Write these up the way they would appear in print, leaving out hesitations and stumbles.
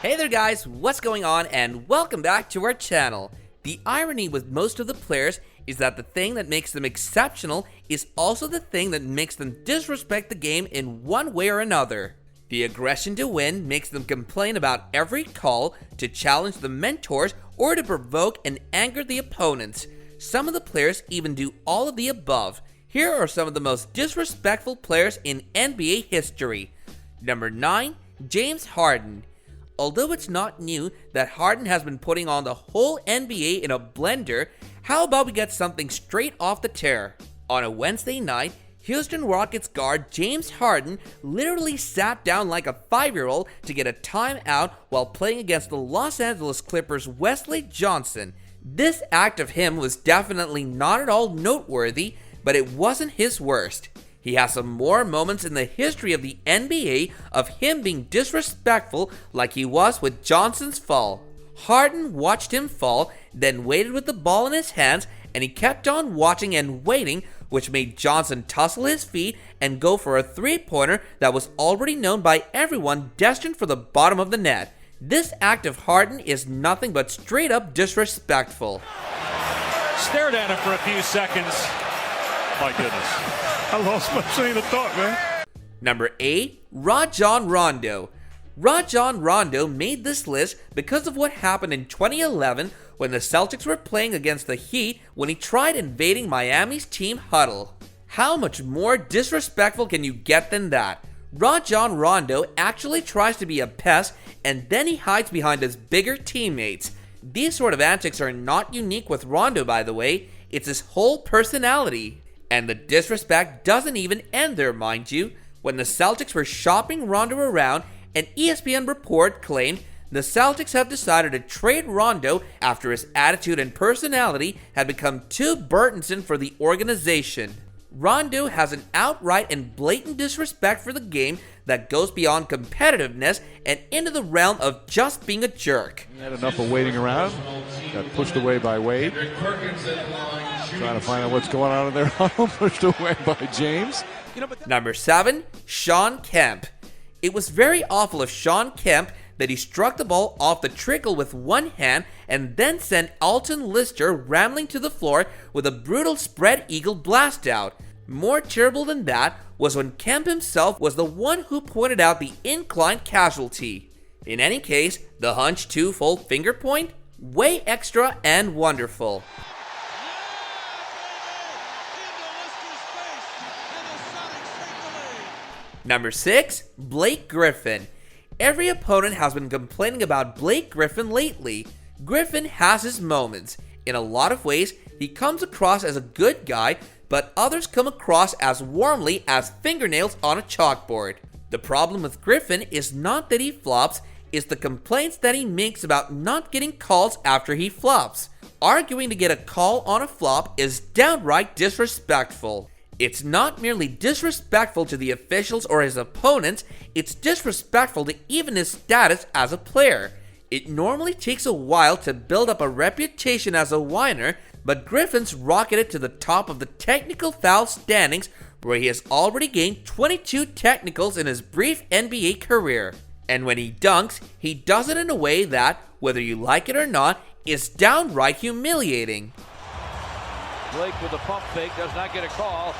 Hey there guys, what's going on and welcome back to our channel. The irony with most of the players is that the thing that makes them exceptional is also the thing that makes them disrespect the game in one way or another. The aggression to win makes them complain about every call, to challenge the mentors, or to provoke and anger the opponents. Some of the players even do all of the above. Here are some of the most disrespectful players in NBA history. Number 9, James Harden. Although it's not new that Harden has been putting on the whole NBA in a blender, how about we get something straight off the tear? On a Wednesday night, Houston Rockets guard James Harden literally sat down like a 5-year-old to get a timeout while playing against the Los Angeles Clippers' Wesley Johnson. This act of him was definitely not at all noteworthy, but it wasn't his worst. He has some more moments in the history of the NBA of him being disrespectful, like he was with Johnson's fall. Harden watched him fall, then waited with the ball in his hands, and he kept on watching and waiting, which made Johnson tussle his feet and go for a three-pointer that was already known by everyone destined for the bottom of the net. This act of Harden is nothing but straight up disrespectful. Stared at him for a few seconds. My goodness. I lost my train of thought, man. Number 8, Rajon Rondo. Rajon Rondo made this list because of what happened in 2011 when the Celtics were playing against the Heat when he tried invading Miami's team huddle. How much more disrespectful can you get than that? Rajon Rondo actually tries to be a pest and then he hides behind his bigger teammates. These sort of antics are not unique with Rondo, by the way. It's his whole personality. And the disrespect doesn't even end there, mind you. When the Celtics were shopping Rondo around, an ESPN report claimed the Celtics have decided to trade Rondo after his attitude and personality had become too burdensome for the organization. Rondo has an outright and blatant disrespect for the game that goes beyond competitiveness and into the realm of just being a jerk. He had enough of waiting around, got pushed away by Wade. Trying to find out what's going on in there. Pushed away by James. Number 7, Shawn Kemp. It was very awful of Shawn Kemp that he struck the ball off the trickle with one hand and then sent Alton Lister rambling to the floor with a brutal spread eagle blast out. More terrible than that was when Kemp himself was the one who pointed out the inclined casualty. In any case, the hunch 2-fold finger point? Way extra and wonderful. Number 6, Blake Griffin. Every opponent has been complaining about Blake Griffin lately. Griffin has his moments. In a lot of ways, he comes across as a good guy, but others come across as warmly as fingernails on a chalkboard. The problem with Griffin is not that he flops, it's the complaints that he makes about not getting calls after he flops. Arguing to get a call on a flop is downright disrespectful. It's not merely disrespectful to the officials or his opponents, it's disrespectful to even his status as a player. It normally takes a while to build up a reputation as a whiner, but Griffin's rocketed to the top of the technical foul standings where he has already gained 22 technicals in his brief NBA career. And when he dunks, he does it in a way that, whether you like it or not, is downright humiliating. Blake with a pump fake, does not get a call.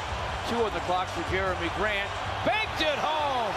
2 on the clock for Jeremy Grant. Banked it home!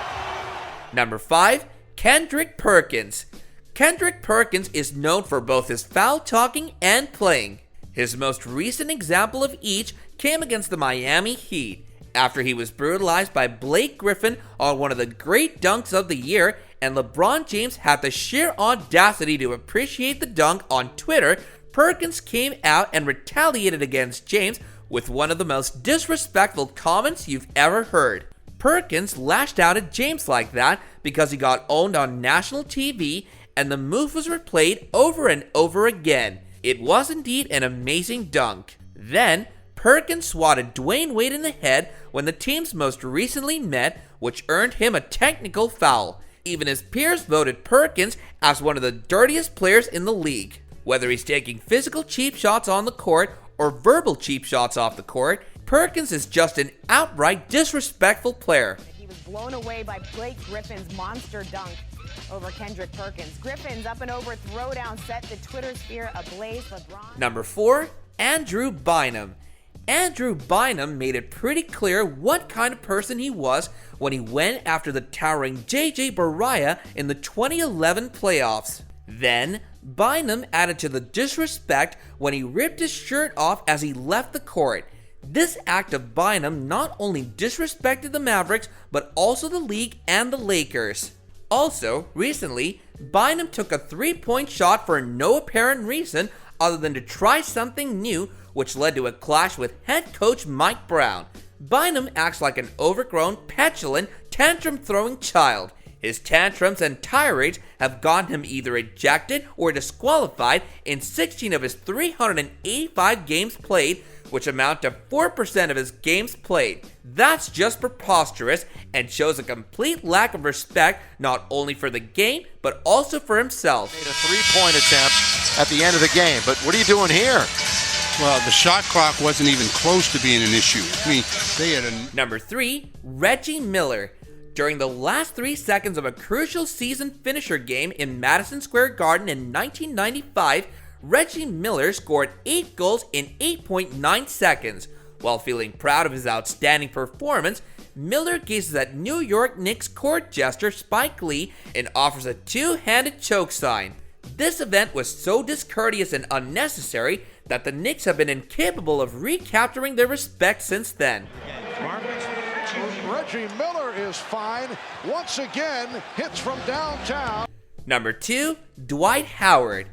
Number 5, Kendrick Perkins. Kendrick Perkins is known for both his foul talking and playing. His most recent example of each came against the Miami Heat, after he was brutalized by Blake Griffin on one of the great dunks of the year, and LeBron James had the sheer audacity to appreciate the dunk on Twitter. Perkins came out and retaliated against James with one of the most disrespectful comments you've ever heard. Perkins lashed out at James like that because he got owned on national TV, and the move was replayed over and over again. It was indeed an amazing dunk. Then, Perkins swatted Dwayne Wade in the head when the teams most recently met, which earned him a technical foul. Even his peers voted Perkins as one of the dirtiest players in the league. Whether he's taking physical cheap shots on the court or verbal cheap shots off the court, Perkins is just an outright disrespectful player. He was blown away by Blake Griffin's monster dunk over Kendrick Perkins. Griffin's up and over throwdown set the Twitter sphere ablaze. LeBron. Number 4, Andrew Bynum. Andrew Bynum made it pretty clear what kind of person he was when he went after the towering J.J. Barea in the 2011 playoffs. Then, Bynum added to the disrespect when he ripped his shirt off as he left the court. This act of Bynum not only disrespected the Mavericks, but also the league and the Lakers. Also, recently, Bynum took a three-point shot for no apparent reason other than to try something new, which led to a clash with head coach Mike Brown. Bynum acts like an overgrown, petulant, tantrum-throwing child. His tantrums and tirades have gotten him either ejected or disqualified in 16 of his 385 games played, which amount to 4% of his games played. That's just preposterous and shows a complete lack of respect not only for the game, but also for himself. Made a three-point attempt at the end of the game, but what are you doing here? Well, the shot clock wasn't even close to being an issue. I mean, they had a... Number 3, Reggie Miller. During the last 3 seconds of a crucial season finisher game in Madison Square Garden in 1995, Reggie Miller scored 8 goals in 8.9 seconds. While feeling proud of his outstanding performance, Miller gazes at New York Knicks court jester Spike Lee and offers a two-handed choke sign. This event was so discourteous and unnecessary that the Knicks have been incapable of recapturing their respect since then. Reggie Miller is fine. Once again, hits from downtown. Number 2, Dwight Howard.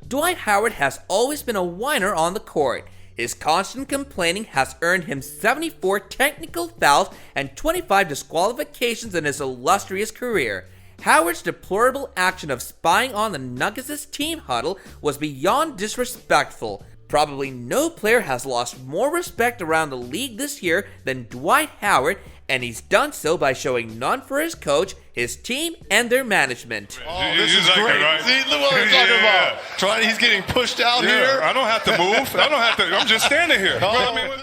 Dwight Howard has always been a whiner on the court. His constant complaining has earned him 74 technical fouls and 25 disqualifications in his illustrious career. Howard's deplorable action of spying on the Nuggets' team huddle was beyond disrespectful. Probably no player has lost more respect around the league this year than Dwight Howard, and he's done so by showing none for his coach, his team, and their management. Oh, this is great. Right? See, look what I'm talking about. He's getting pushed out here. I don't have to move. I'm just standing here.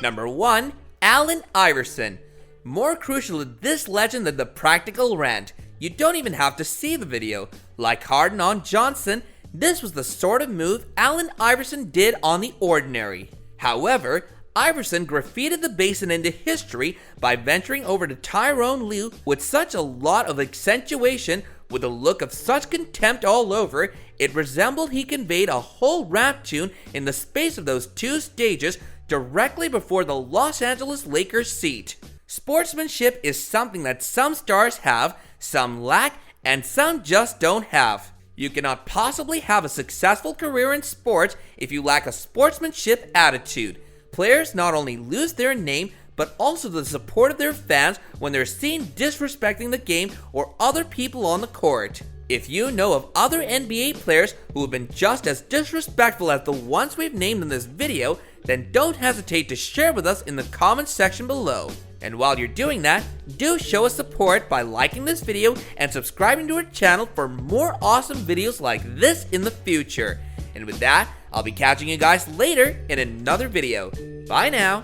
Number 1, Allen Iverson. More crucial to this legend than the practical rant. You don't even have to see the video. Like Harden on Johnson, this was the sort of move Allen Iverson did on The Ordinary. However, Iverson graffitied the basin into history by venturing over to Tyrone Lue with such a lot of accentuation, with a look of such contempt all over, it resembled he conveyed a whole rap tune in the space of those 2 stages directly before the Los Angeles Lakers seat. Sportsmanship is something that some stars have, some lack, and some just don't have. You cannot possibly have a successful career in sports if you lack a sportsmanship attitude. Players not only lose their name, but also the support of their fans when they're seen disrespecting the game or other people on the court. If you know of other NBA players who have been just as disrespectful as the ones we've named in this video, then don't hesitate to share with us in the comments section below. And while you're doing that, do show us support by liking this video and subscribing to our channel for more awesome videos like this in the future. And with that, I'll be catching you guys later in another video. Bye now.